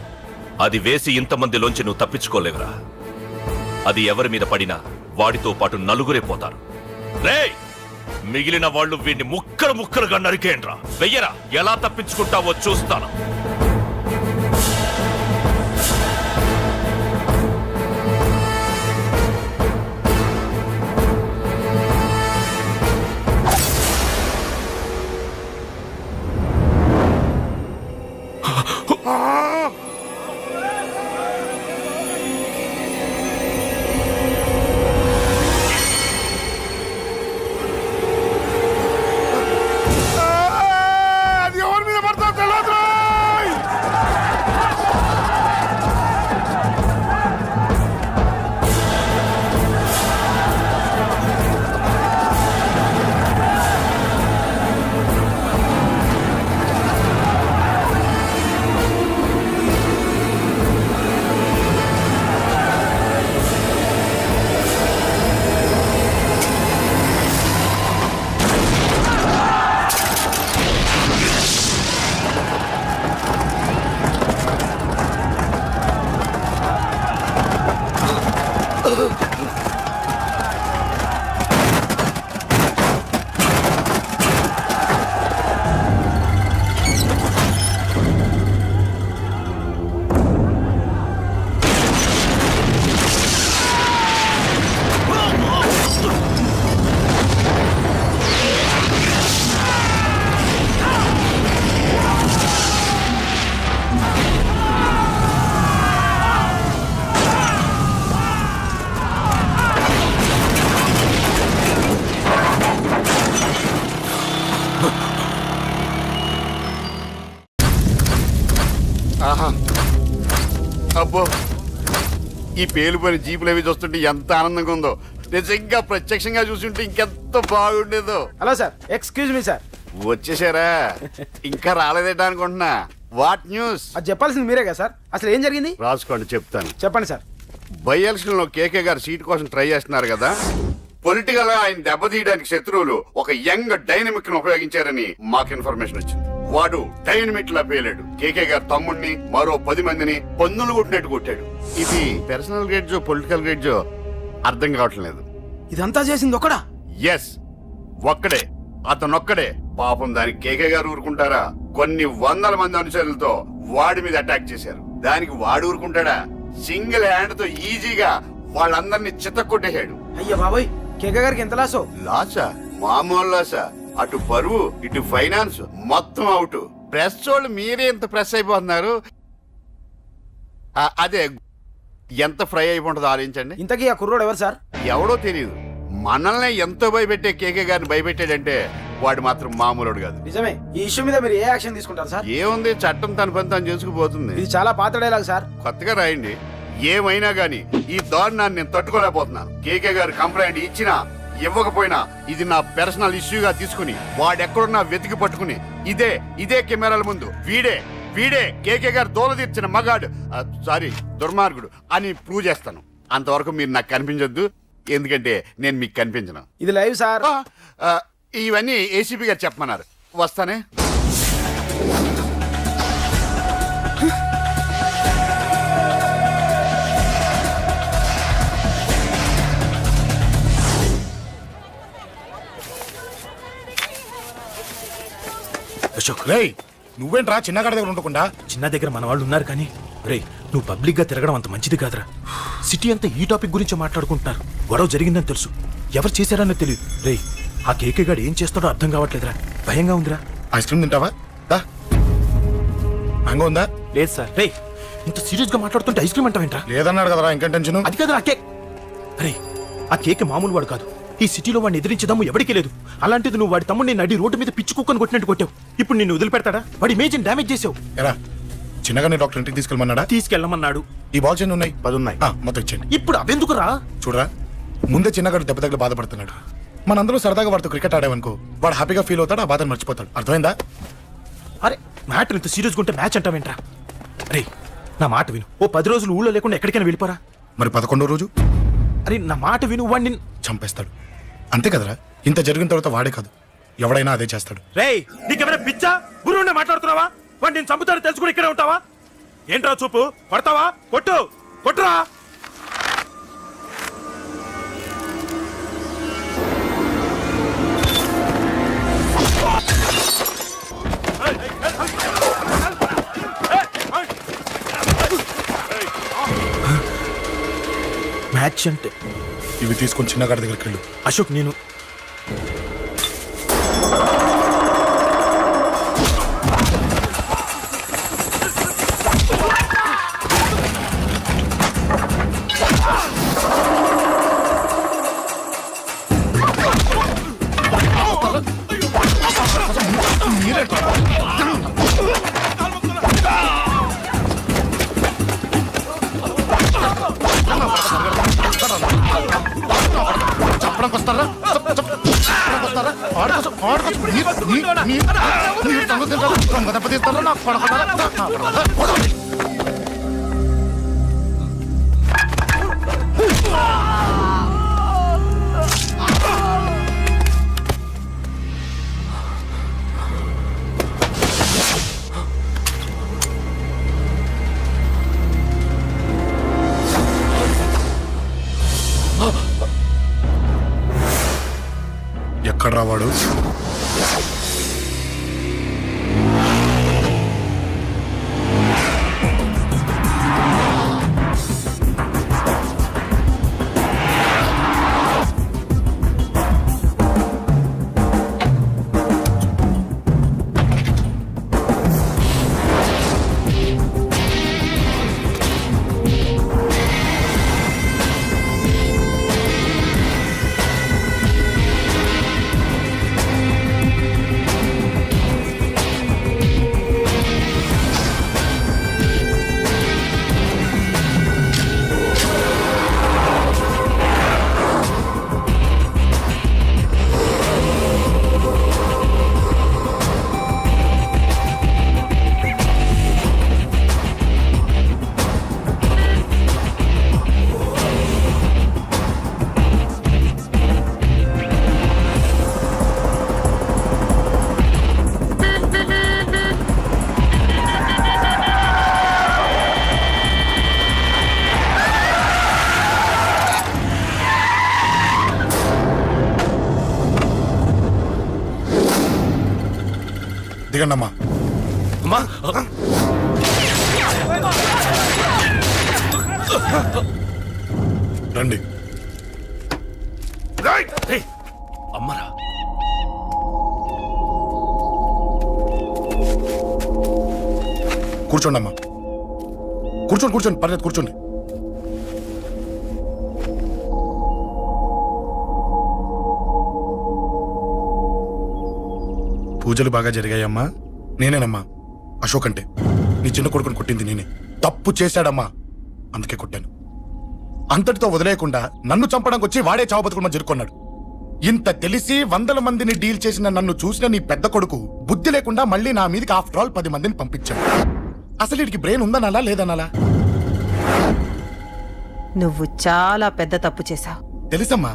[SPEAKER 8] అది వేసి ఇంతమందిలోంచి నువ్వు తప్పించుకోలేవురా. అది ఎవరి మీద పడినా వాడితో పాటు నలుగురే పోతారు. రేయ్, మిగిలిన వాళ్ళు వీడిని ముక్కలు ముక్కలుగా నరికేయండ్రా. వెయ్యరా, ఎలా తప్పించుకుంటావో చూస్తాను.
[SPEAKER 2] అది ఎవరి మీద పడతా తెలియదు.
[SPEAKER 13] అబ్బో, ఈ పేలిపోయిన జీపులు అవి చూస్తుంటే ఎంత ఆనందంగా ఉందో. నిజంగా ప్రత్యక్షంగా చూస్తుంటే ఇంకెంత బాగుండేదో.
[SPEAKER 4] Hello sir, excuse me sir.
[SPEAKER 13] వచ్చేసారా? ఇంకా రాలేదేటా అనుకుంటున్నా. What news?
[SPEAKER 4] అది చెప్పాల్సింది మీరే కదా సార్. అసలు ఏం జరిగింది
[SPEAKER 13] రాసుకోండి, చెప్తాను.
[SPEAKER 4] చెప్పండి సార్.
[SPEAKER 13] బై ఎలక్షన్ లో కేకే గారు సీట్ కోసం ట్రై చేస్తున్నారు కదా. పొలిటికల్ గా ఆయన దెబ్బతీయడానికి శత్రువులు ఒక యంగ్ డైనమిక్ ను ఉపయోగించారని మాకు ఇన్ఫర్మేషన్ వచ్చింది. వాడు డైనమిక్ లా పేలాడు. కేకే గారు తమ్ముడిని, మరో 10 మందిని పన్నులు కొట్టినట్టు కొట్టాడు. ఇది పర్సనల్ గ్రేడ్జో పొలిటికల్ గ్రేడ్జో అర్థం కావట్లేదు.
[SPEAKER 4] ఇదంతా చేసింది ఒకడా?
[SPEAKER 13] ఎస్, ఒక్కడే, అతనొక్కడే. పాపం దానికి కేకే గారు ఊరుకుంటారా? కొన్ని వందల మంది అనుచరులతో వాడి మీద అటాక్ చేశారు. దానికి వాడు ఊరుకుంటాడా? సింగిల్ హ్యాండ్ తో ఈజీగా వాళ్ళందరినీ చితక్కొట్టేశాడు.
[SPEAKER 4] అయ్యా బాబాయ్, కేకే గారికి ఎంత లాసో?
[SPEAKER 13] లాసా? మామూలు లాసా? అటు పరువు, ఇటు ఫైనాన్స్, మొత్తం అవుట్. ప్రెస్ వాళ్ళు మీరే ఎంత ప్రెస్ అయిపోతున్నారు. అదే ఎంత ఫ్రై అయిపోతుందో ఆలోచించండి.
[SPEAKER 4] ఇంతకీ ఆ కుర్రోడు ఎవరు సార్?
[SPEAKER 13] ఎవడో తెలియదు. మనల్ని ఎంతో భయపెట్టే కేకే గారిని భయపెట్టాడంటే వాడు మాత్రం మామూలుడు కాదు.
[SPEAKER 4] నిజమే. ఈ ఇష్యూ మీద మీరు ఏ యాక్షన్ తీసుకుంటారు సార్?
[SPEAKER 13] ఏముంది, చట్టం తన పని తను చేసుకుపోతుంది.
[SPEAKER 4] ఇది చాలా పాత డైలాగ్ సార్.
[SPEAKER 13] కొత్తగా రాయండి. ఏమైనా గానీ ఈ దారుణాన్ని నేను తట్టుకోలేకపోతున్నాను. కేకే గారు కంప్లైంట్ ఇచ్చినా ఇవ్వకపోయినా ఇది నా పర్సనల్ ఇష్యూగా తీసుకుని వాడెక్కడున్నా వెతికి పట్టుకుని ఇదే కెమెరాల ముందు వీడే కేకే గారు దోల తీర్చిన మగాడు, సారీ దుర్మార్గుడు అని ప్రూవ్ చేస్తాను. అంతవరకు మీరు నాకు కనిపించొద్దు, ఎందుకంటే నేను మీకు కనిపించను.
[SPEAKER 4] ఇది లైవ్ సార్.
[SPEAKER 13] ఇవన్నీ ఏసీపీ గారు చెప్పమన్నారు. వస్తానే.
[SPEAKER 2] అశోక్, రేయ్ నువ్వేంట్రా చిన్నగాడి దగ్గర ఉండకుండా?
[SPEAKER 9] చిన్న దగ్గర మన వాళ్ళు ఉన్నారు కానీ రే, నువ్వు పబ్లిక్ గా తిరగడం అంత మంచిది కాదురా. సిటీ అంతా ఈ టాపిక్ గురించి మాట్లాడుకుంటున్నారు. గొడవ జరిగిందని తెలుసు, ఎవరు చేశారన్నో తెలియదు. రే, ఆ కేకే గాడు ఏం చేస్తాడో అర్థం కావట్లేదురా. భయంగా ఉందిరా.
[SPEAKER 2] ఐస్ క్రీమ్ తింటావా? మ్యాంగో ఉందా?
[SPEAKER 9] లేదు సార్. రే, ఇంత సీరియస్ గా మాట్లాడుతుంటే ఐస్ క్రీమ్ అంటావేంట్రా?
[SPEAKER 2] లేదన్నాడు కదరా, ఇంకా టెన్షన్.
[SPEAKER 9] అది కదా ఆ కేక్. రే, ఆ కేక్ మామూలు వాడు కాదు. ఈ సిటీలో వాడిని ఎదిరించదమ్ము ఎవరికీ లేదు. అలాంటిది నువ్వు వాడి తమ్ముడిని నడి రోడ్డు మీద పిచ్చి కుక్కను కొట్టినట్టు కొట్టావు. ఇప్పుడు నిన్ను వదిలిపెడతాడా? వాడి ఇమేజ్ డ్యామేజ్ చేసావు.
[SPEAKER 2] ఎరా, చిన్నగానే డాక్టర్ ఇంటికి తీసుకెళ్ళమన్నాడా?
[SPEAKER 9] తీసుకెళ్ళమన్నాడు.
[SPEAKER 2] ఈ బాల్స్ ఎన్ని ఉన్నాయి?
[SPEAKER 9] 10 ఉన్నాయి.
[SPEAKER 2] మొత్తం ఇచ్చేయండి.
[SPEAKER 9] ఇప్పుడు అవెందుకురా?
[SPEAKER 2] చూడరా, ముందే చిన్నగాడు దెబ్బ తగిలి బాధపడుతున్నాడు. మనందరూ సరదాగా వాడితో క్రికెట్ ఆడామనుకో, వాడు హ్యాపీగా ఫీల్ అవుతాడు, ఆ బాధను మర్చిపోతాడు. అర్థమైందా?
[SPEAKER 9] అరే, మ్యాటర్ ఇంత సీరియస్గా ఉంటే మ్యాచ్ అంటావేంట్రా? అరే, నా మాట విను. ఓ 10 రోజులు ఊళ్ళో లేకుండా ఎక్కడికైనా వెళ్ళిపోరా.
[SPEAKER 2] మరి 11వ రోజు?
[SPEAKER 9] అరే, నా మాట విను. వాడిని
[SPEAKER 2] చంపేస్తాడు. అంతే కదరా? ఇంత జరిగిన తర్వాత వాడే కాదు, ఎవడైనా అదే చేస్తాడు.
[SPEAKER 9] రేయ్, నీకెవరైనా పిచ్చా గురువునే మాట్లాడుతున్నావా? వాడు నేను చంపుతాను తెలుసు కూడా ఇక్కడే ఉంటావా? ఏంట్రా చూపు? కొడతావా? కొట్టు, కొట్టురా. మ్యాచ్ అంటే
[SPEAKER 2] ఇవి తీసుకొని చిన్నగాడి దగ్గరికి వెళ్ళు.
[SPEAKER 9] అశోక్ నేను
[SPEAKER 2] చెప్పడానికి వస్తారా? చెప్పడానికి వస్తారా? ఆడుకోసం ఆడుకోసం మీరు సంగతి తింటారా? దొంగ దెబ్బ తీస్తారా? నాకు పడకుండా ఎక్కడ రావాడు? దిగండమ్మా. రండి.
[SPEAKER 8] అమ్మరా
[SPEAKER 2] కూర్చోండి అమ్మా. కూర్చోండి కూర్చోండి, పర్లేదు కూర్చోండి. పూజలు బాగా జరిగాయమ్మా? నేనేనమ్మా అశోక్ అంటే. నీ చిన్న కొడుకుని కొట్టింది నేనే. తప్పు చేశాడమ్మా, అందుకే కొట్టాను. అంతటితో వదిలేయకుండా నన్ను చంపడానికి వచ్చి వాడే చావు బతుకుని జరుపుకున్నాడు. ఇంత తెలిసి 100 మందిని డీల్ చేసిన నన్ను చూసిన నీ పెద్ద కొడుకు బుద్ధి లేకుండా మళ్ళీ నా మీదకి ఆఫ్టర్ ఆల్ 10 మందిని పంపించాడు. అసలు వీడికి బ్రెయిన్ ఉందనాలా లేదనాలా?
[SPEAKER 10] నువ్వు చాలా పెద్ద తప్పు చేశావు.
[SPEAKER 2] తెలుసమ్మా,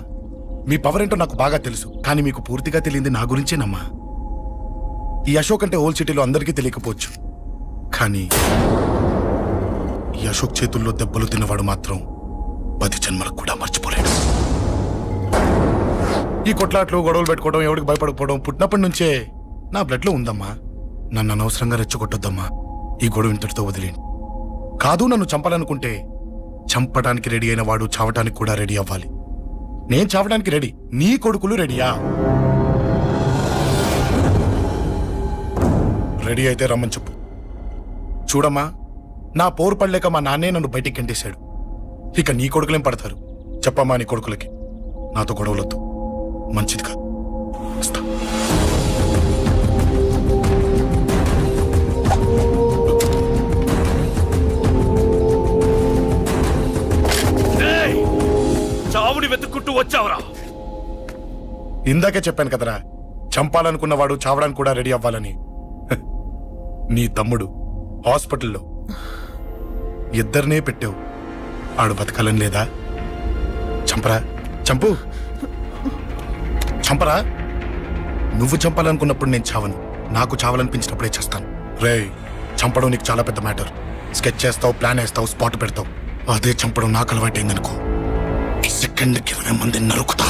[SPEAKER 2] మీ పవర్ ఏంటో నాకు బాగా తెలుసు. కానీ మీకు పూర్తిగా తెలియంది నా గురించేనమ్మా. ఈ అశోక్ అంటే ఓల్డ్ సిటీలో అందరికీ తెలియకపోవచ్చు, కానీ ఈ అశోక్ చేతుల్లో దెబ్బలు తిన్నవాడు మాత్రం 10 జన్మలకు కూడా మర్చిపోలేడు. ఈ కొట్లాట్లు గొడవలు పెట్టుకోవడం, ఎవరికి భయపడకపోవడం పుట్టినప్పటి నుంచే నా బ్లడ్ లో ఉందమ్మా. నన్ను అనవసరంగా రెచ్చగొట్టొద్దమ్మా. ఈ గొడవ ఇంతటితో వదిలేండి. కాదు, నన్ను చంపాలనుకుంటే చంపడానికి రెడీ అయిన వాడు చావటానికి కూడా రెడీ అవ్వాలి. నేను చావడానికి రెడీ, నీ కొడుకులు రెడీయా? రెడీ అయితే రమ్మని చెప్పు. చూడమ్మా, నా పోరు పడలేక మా నాన్నే నన్ను బయటికి గంటేశాడు. ఇక నీ కొడుకులేం పడతారు? చెప్పమ్మా నీ కొడుకులకి నాతో గొడవలొద్దు, మంచిది కాదు. వస్తా.
[SPEAKER 8] చావుని వెతుక్కుంటూ వచ్చావురా.
[SPEAKER 2] ఇందాకే చెప్పాను కదరా, చంపాలనుకున్నవాడు చావడానికి కూడా రెడీ అవ్వాలని. నీ తమ్ముడు హాస్పిటల్లో ఇద్దరినే పెట్టావు, ఆడు బతకాలని లేదా? చంపరా, చంపు, చంపరా. నువ్వు చంపాలనుకున్నప్పుడు నేను చావను, నాకు చావాలనిపించినప్పుడే చేస్తాను. రేయ్, చంపడం నీకు చాలా పెద్ద మ్యాటర్. స్కెచ్ చేస్తావు, ప్లాన్ వేస్తావు, స్పాట్ పెడతావు. అదే చంపడం నాకు అలవాటైందనుకో, సెకండ్కి 20 మంది నరుకుతా.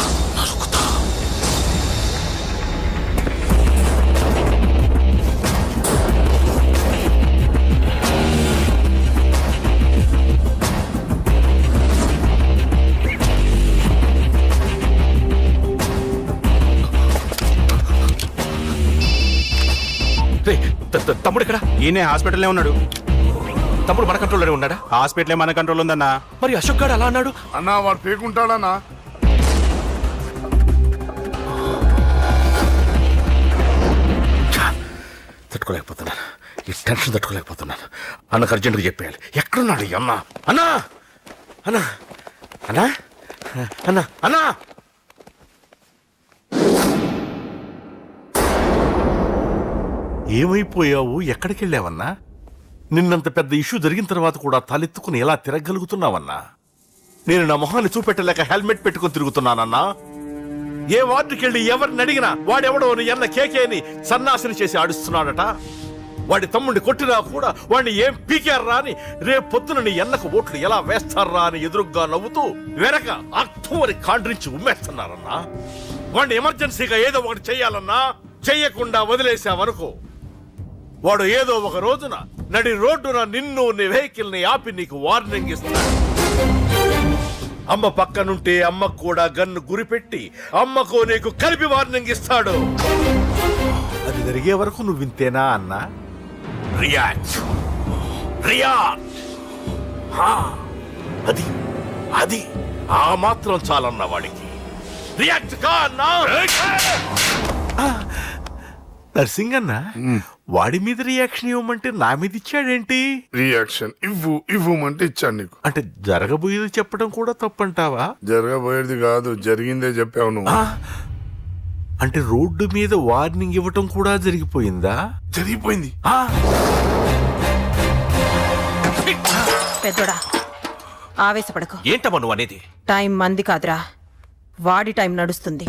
[SPEAKER 8] రే, తమ్ముడు ఇక్కడ?
[SPEAKER 11] ఈయనే హాస్పిటల్లో ఉన్నాడు.
[SPEAKER 8] తమ్ముడు మన కంట్రోల్లోనే ఉన్నాడా?
[SPEAKER 11] హాస్పిటలే మన కంట్రోల్ ఉందన్నా.
[SPEAKER 8] మరి అశోక్ గారు అలా అన్నాడు?
[SPEAKER 13] అన్నా వాడు పేకుంటాడన్నా.
[SPEAKER 5] తట్టుకోలేకపోతున్నాను, ఈ టెన్షన్ తట్టుకోలేకపోతున్నాను. అన్నకు అర్జెంట్గా చెప్పేయాలి. ఎక్కడున్నాడు ఈ అన్న? అన్నా అన్నా అన్నా అన్నా అన్నా ఏమైపోయావు? ఎక్కడికి వెళ్ళావన్నా? నిన్నంత పెద్ద ఇష్యూ జరిగిన తర్వాత కూడా తలెత్తుకుని ఎలా తిరగలుగుతున్నావన్నా? నేను నా మొహాన్ని చూపెట్టలేక హెల్మెట్ పెట్టుకుని తిరుగుతున్నానన్నా. ఏ వార్డుకి వెళ్ళి ఎవరిని అడిగినా వాడెవడో నీ అన్న కేకేని సన్నాసిని చేసి ఆడిస్తున్నాడట. వాడి తమ్ముడిని కొట్టినా కూడా వాడిని ఏం పీకారా అని రేపు పొద్దున నీ అన్నకు ఓట్లు ఎలా వేస్తారా అని ఎదురుగ్గా నవ్వుతూ వెనక అర్థమని కాండ్రించి ఉమ్మేస్తున్నారన్నా. వాడిని ఎమర్జెన్సీగా ఏదో ఒకటి చెయ్యాలన్నా. చెయ్యకుండా వదిలేసావనుకో, వాడు ఏదో ఒక రోజున నడి రోడ్డున నిన్ను నీ వెహికల్ ని ఆపి నీకు వార్నింగ్ ఇస్తాడు. అమ్మ పక్కనుంటే అమ్మకు కూడా గన్ను గురిపెట్టి అమ్మకు నీకు కలిపి వార్నింగ్ ఇస్తాడు. అది జరిగే వరకు నువ్వు వింతేనా అన్నా? React react. అది అది ఆ మాత్రం చాలన్న వాడికి. రియాక్ట్ కా అన్నా. నర్సింగ్ అన్న, వాడి మీద రియాక్షన్ ఇవ్వమంటే నా మీద ఇచ్చాడేంటి?
[SPEAKER 13] రియాక్షన్ ఇవ్వమంటే ఇచ్చాను నీకు.
[SPEAKER 5] అంటే జరగబోయేది చెప్పడం కూడా తప్పంటావా?
[SPEAKER 13] జరగబోయేది కాదు, జరిగిందే చెప్పావు నువ్వు.
[SPEAKER 5] అంటే రోడ్డు మీద వార్నింగ్ ఇవ్వటం కూడా జరిగిపోయిందా?
[SPEAKER 13] జరిగిపోయింది.
[SPEAKER 10] పెద్దోడా ఆవేశపడకు.
[SPEAKER 8] ఏంటమ్మా నువ్వు అనేది?
[SPEAKER 10] టైం మంది కాదురా, వాడి టైం నడుస్తుంది.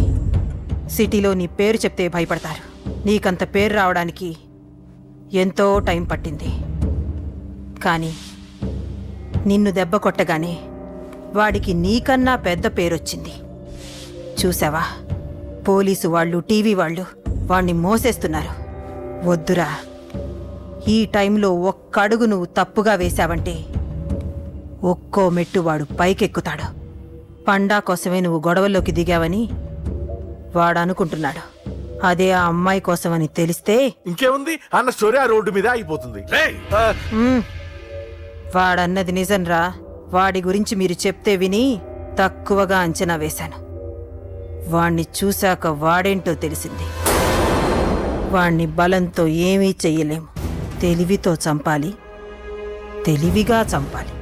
[SPEAKER 10] సిటీలో నీ పేరు చెప్తే భయపడతారు. నీకంత పేరు రావడానికి ఎంతో టైం పట్టింది. కానీ నిన్ను దెబ్బ కొట్టగానే వాడికి నీకన్నా పెద్ద పేరొచ్చింది. చూసావా, పోలీసు వాళ్ళు, టీవీ వాళ్ళు వాణ్ణి మోసేస్తున్నారు. వద్దురా, ఈ టైంలో ఒక్క అడుగు నువ్వు తప్పుగా వేశావంటే ఒక్కో మెట్టు వాడు పైకెక్కుతాడు. పండా కోసమే నువ్వు గొడవల్లోకి దిగావని వాడు అనుకుంటున్నాడు. అదే ఆ అమ్మాయి కోసమని తెలిస్తే
[SPEAKER 5] ఇంకేముంది, అన్న స్టోరీ ఆ రోడ్డు మీద ఆగిపోతుంది.
[SPEAKER 10] వాడన్నది నిజంరా. వాడి గురించి మీరు చెప్తే విని తక్కువగా అంచనా వేశాను. వాణ్ణి చూశాక వాడేంటో తెలిసింది. వాణ్ణి బలంతో ఏమీ చెయ్యలేము. తెలివితో చంపాలి, తెలివిగా చంపాలి.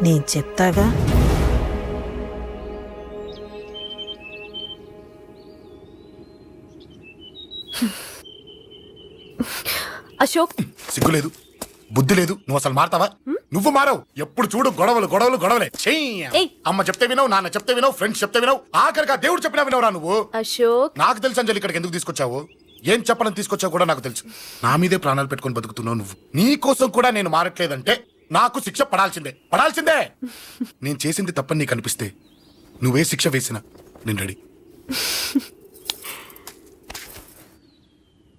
[SPEAKER 10] నేను చెప్తాగా.
[SPEAKER 3] అశోక్,
[SPEAKER 2] సిగ్గులేదు, బుద్ధి లేదు. నువ్వు అసలు మారతావా? నువ్వు మారవు. ఎప్పుడు చూడు గొడవలు గొడవలు గొడవలే.
[SPEAKER 3] ఏయ్.
[SPEAKER 2] అమ్మ చెప్తే వినవు, నాన్న చెప్తే వినవు, ఫ్రెండ్స్ చెప్తే వినవు, ఆఖరిగా దేవుడు చెప్పినా వినవురా నువ్వు.
[SPEAKER 3] అశోక్,
[SPEAKER 2] నాకు తెలుసు అంజలి ఇక్కడికి ఎందుకు తీసుకొచ్చావు, ఏం చెప్పాలని తీసుకొచ్చావు కూడా నాకు తెలుసు. నా మీదే ప్రాణాలు పెట్టుకొని బతుకుతున్నావు నువ్వు. నీ కోసం కూడా నేను మారట్లేదంటే నాకు శిక్ష పడాల్సిందే. నేను చేసింది తప్పని నీకు అనిపిస్తే నువ్వే శిక్ష వేసినా నేను రెడీ.